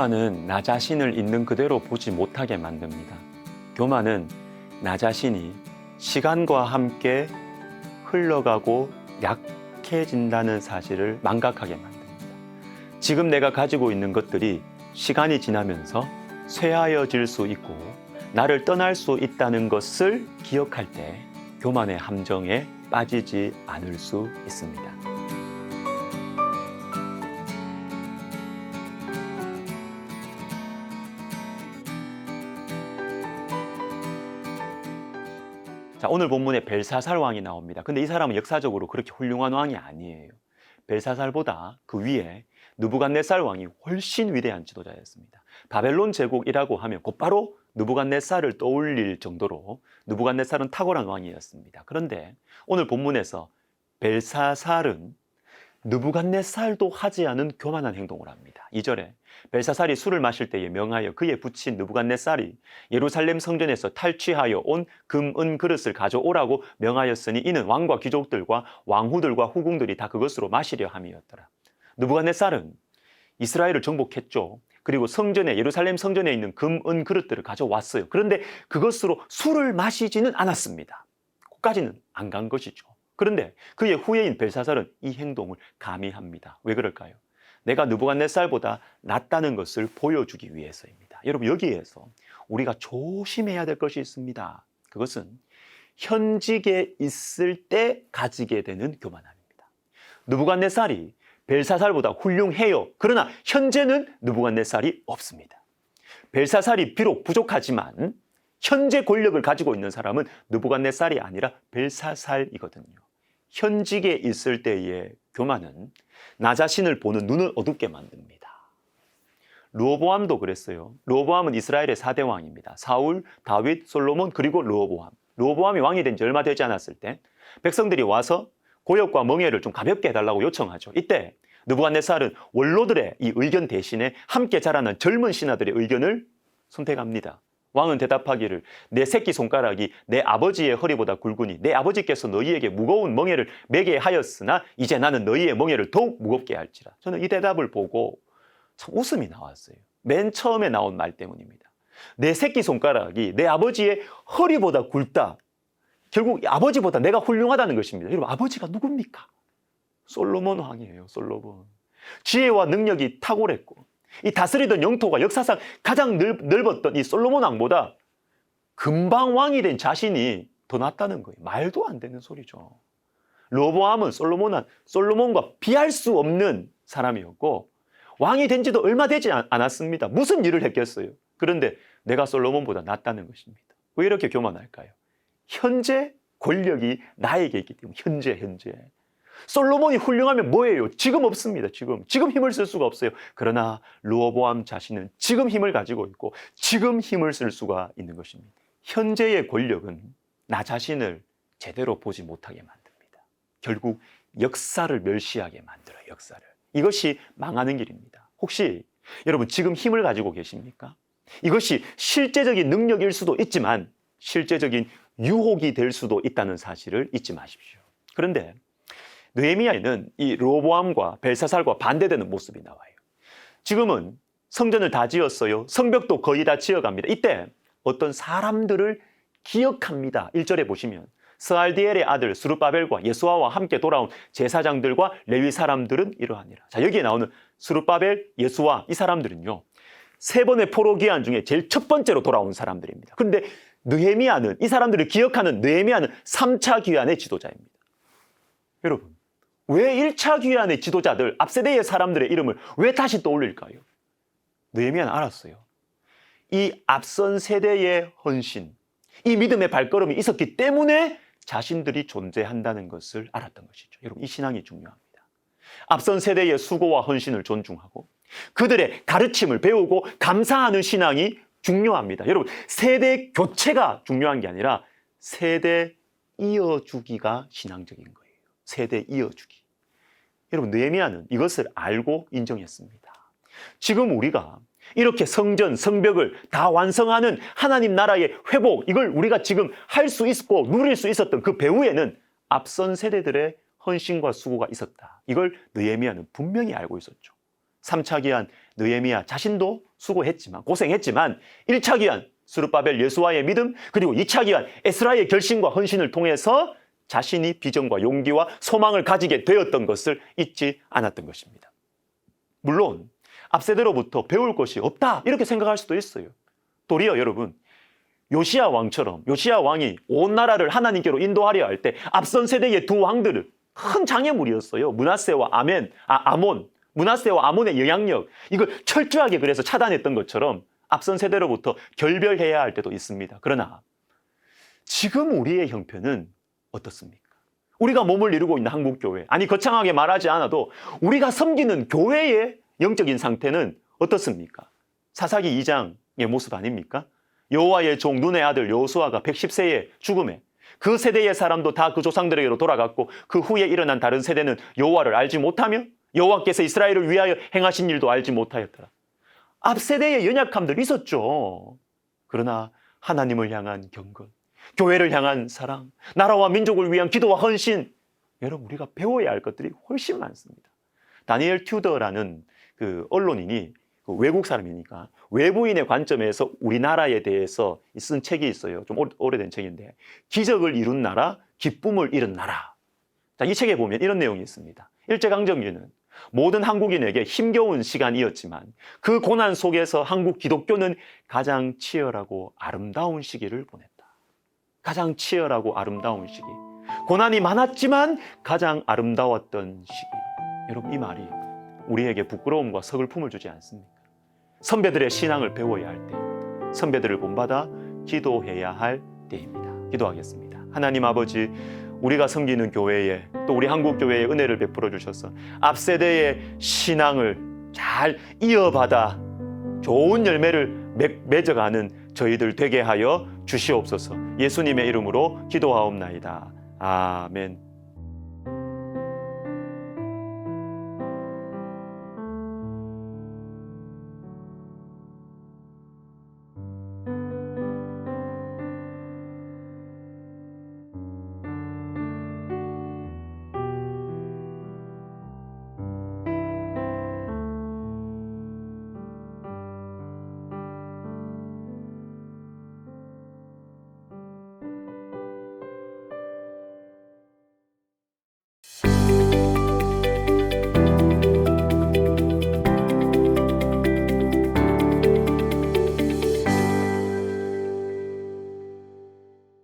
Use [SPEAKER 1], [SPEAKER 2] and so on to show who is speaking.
[SPEAKER 1] 교만은 나 자신을 있는 그대로 보지 못하게 만듭니다. 교만은 나 자신이 시간과 함께 흘러가고 약해진다는 사실을 망각하게 만듭니다. 지금 내가 가지고 있는 것들이 시간이 지나면서 쇠하여질 수 있고 나를 떠날 수 있다는 것을 기억할 때 교만의 함정에 빠지지 않을 수 있습니다. 자, 오늘 본문에 벨사살 왕이 나옵니다. 근데 이 사람은 역사적으로 그렇게 훌륭한 왕이 아니에요. 벨사살보다 그 위에 느부갓네살 왕이 훨씬 위대한 지도자였습니다. 바벨론 제국이라고 하면 곧바로 느부갓네살을 떠올릴 정도로 느부갓네살은 탁월한 왕이었습니다. 그런데 오늘 본문에서 벨사살은 느부갓네살도 하지 않은 교만한 행동을 합니다. 2절에 벨사살이 술을 마실 때에 명하여 그의 부친 느부갓네살이 예루살렘 성전에서 탈취하여 온 금, 은 그릇을 가져오라고 명하였으니 이는 왕과 귀족들과 왕후들과 후궁들이 다 그것으로 마시려 함이었더라. 느부갓네살은 이스라엘을 정복했죠. 그리고 성전에 예루살렘 성전에 있는 금, 은 그릇들을 가져왔어요. 그런데 그것으로 술을 마시지는 않았습니다. 거기까지는 안 간 것이죠. 그런데 그의 후예인 벨사살은 이 행동을 감히합니다. 왜 그럴까요? 내가 느부갓네살보다 낫다는 것을 보여주기 위해서입니다. 여러분, 여기에서 우리가 조심해야 될 것이 있습니다. 그것은 현직에 있을 때 가지게 되는 교만함입니다. 느부갓네살이 벨사살보다 훌륭해요. 그러나 현재는 느부갓네살이 없습니다. 벨사살이 비록 부족하지만 현재 권력을 가지고 있는 사람은 느부갓네살이 아니라 벨사살이거든요. 현직에 있을 때의 교만은 나 자신을 보는 눈을 어둡게 만듭니다. 르호보암도 그랬어요. 르호보암은 이스라엘의 4대 왕입니다. 사울, 다윗, 솔로몬, 그리고 르호보암. 르호보암이 왕이 된 지 얼마 되지 않았을 때 백성들이 와서 고역과 멍에를 좀 가볍게 해달라고 요청하죠. 이때 느부갓네살은 원로들의 이 의견 대신에 함께 자라는 젊은 신하들의 의견을 선택합니다. 왕은 대답하기를 내 새끼손가락이 내 아버지의 허리보다 굵으니 내 아버지께서 너희에게 무거운 멍에를 매게 하였으나 이제 나는 너희의 멍에를 더욱 무겁게 할지라. 저는 이 대답을 보고 참 웃음이 나왔어요. 맨 처음에 나온 말 때문입니다. 내 새끼손가락이 내 아버지의 허리보다 굵다. 결국 아버지보다 내가 훌륭하다는 것입니다. 여러분, 아버지가 누굽니까? 솔로몬 왕이에요. 솔로몬. 지혜와 능력이 탁월했고 이 다스리던 영토가 역사상 가장 넓었던 이 솔로몬 왕보다 금방 왕이 된 자신이 더 낫다는 거예요. 말도 안 되는 소리죠. 르호보암은 솔로몬과 비할 수 없는 사람이었고 왕이 된 지도 얼마 되지 않았습니다. 무슨 일을 했겠어요? 그런데 내가 솔로몬보다 낫다는 것입니다. 왜 이렇게 교만할까요? 현재 권력이 나에게 있기 때문에 현재. 솔로몬이 훌륭하면 뭐예요? 지금 없습니다. 지금 힘을 쓸 수가 없어요. 그러나 르호보암 자신은 지금 힘을 가지고 있고 지금 힘을 쓸 수가 있는 것입니다. 현재의 권력은 나 자신을 제대로 보지 못하게 만듭니다. 결국 역사를 멸시하게 만들어요. 역사를. 이것이 망하는 길입니다. 혹시 여러분 지금 힘을 가지고 계십니까? 이것이 실제적인 능력일 수도 있지만 실제적인 유혹이 될 수도 있다는 사실을 잊지 마십시오. 그런데 느헤미야에는 이 르호보암과 벨사살과 반대되는 모습이 나와요. 지금은 성전을 다 지었어요. 성벽도 거의 다 지어갑니다. 이때 어떤 사람들을 기억합니다. 1절에 보시면 스알디엘의 아들 스룹바벨과 예수아와 함께 돌아온 제사장들과 레위 사람들은 이러하니라. 자, 여기에 나오는 스룹바벨, 예수아 이 사람들은요. 3번의 포로 기한 중에 제일 첫 번째로 돌아온 사람들입니다. 그런데 느헤미야는 이 사람들을 기억하는 느헤미야는 3차 귀환의 지도자입니다. 여러분, 왜 1차 귀환의 지도자들, 앞세대의 사람들의 이름을 왜 다시 떠올릴까요? 느헤미야는 알았어요. 이 앞선 세대의 헌신, 이 믿음의 발걸음이 있었기 때문에 자신들이 존재한다는 것을 알았던 것이죠. 여러분, 이 신앙이 중요합니다. 앞선 세대의 수고와 헌신을 존중하고 그들의 가르침을 배우고 감사하는 신앙이 중요합니다. 여러분, 세대 교체가 중요한 게 아니라 세대 이어주기가 신앙적인 거예요. 세대 이어주기. 여러분, 느헤미야는 이것을 알고 인정했습니다. 지금 우리가 이렇게 성전, 성벽을 다 완성하는 하나님 나라의 회복, 이걸 우리가 지금 할 수 있고 누릴 수 있었던 그 배후에는 앞선 세대들의 헌신과 수고가 있었다. 이걸 느헤미야는 분명히 알고 있었죠. 3차 기한 느헤미야 자신도 수고했지만 고생했지만 1차 기한 스룹바벨 여호수아의 믿음, 그리고 2차 기한 에스라의 결심과 헌신을 통해서 자신이 비전과 용기와 소망을 가지게 되었던 것을 잊지 않았던 것입니다. 물론 앞세대로부터 배울 것이 없다 이렇게 생각할 수도 있어요. 도리어 여러분, 요시야 왕처럼 요시야 왕이 온 나라를 하나님께로 인도하려 할 때 앞선 세대의 두 왕들은 큰 장애물이었어요. 아몬, 므낫세와 아몬의 영향력, 이걸 철저하게 그래서 차단했던 것처럼 앞선 세대로부터 결별해야 할 때도 있습니다. 그러나 지금 우리의 형편은 어떻습니까? 우리가 몸을 이루고 있는 한국교회, 아니 거창하게 말하지 않아도 우리가 섬기는 교회의 영적인 상태는 어떻습니까? 사사기 2장의 모습 아닙니까? 여호와의 종 눈의 아들 여호수아가 110세의 죽음에 그 세대의 사람도 다 그 조상들에게로 돌아갔고 그 후에 일어난 다른 세대는 여호와를 알지 못하며 여호와께서 이스라엘을 위하여 행하신 일도 알지 못하였더라. 앞 세대의 연약함들 있었죠. 그러나 하나님을 향한 경건, 교회를 향한 사랑, 나라와 민족을 위한 기도와 헌신, 여러분 우리가 배워야 할 것들이 훨씬 많습니다. 다니엘 튜더라는 그 언론인이 그 외국 사람이니까 외부인의 관점에서 우리나라에 대해서 쓴 책이 있어요. 좀 오래된 책인데, 기적을 이룬 나라, 기쁨을 잃은 나라. 자, 이 책에 보면 이런 내용이 있습니다. 일제강점기는 모든 한국인에게 힘겨운 시간이었지만 그 고난 속에서 한국 기독교는 가장 치열하고 아름다운 시기를 보냈다. 가장 치열하고 아름다운 시기. 고난이 많았지만 가장 아름다웠던 시기. 여러분, 이 말이 우리에게 부끄러움과 서글픔을 주지 않습니까? 선배들의 신앙을 배워야 할 때입니다. 선배들을 본받아 기도해야 할 때입니다. 기도하겠습니다. 하나님 아버지, 우리가 섬기는 교회에 또 우리 한국교회에 은혜를 베풀어 주셔서 앞세대의 신앙을 잘 이어받아 좋은 열매를 맺어가는 저희들 되게 하여 주시옵소서. 예수님의 이름으로 기도하옵나이다. 아멘.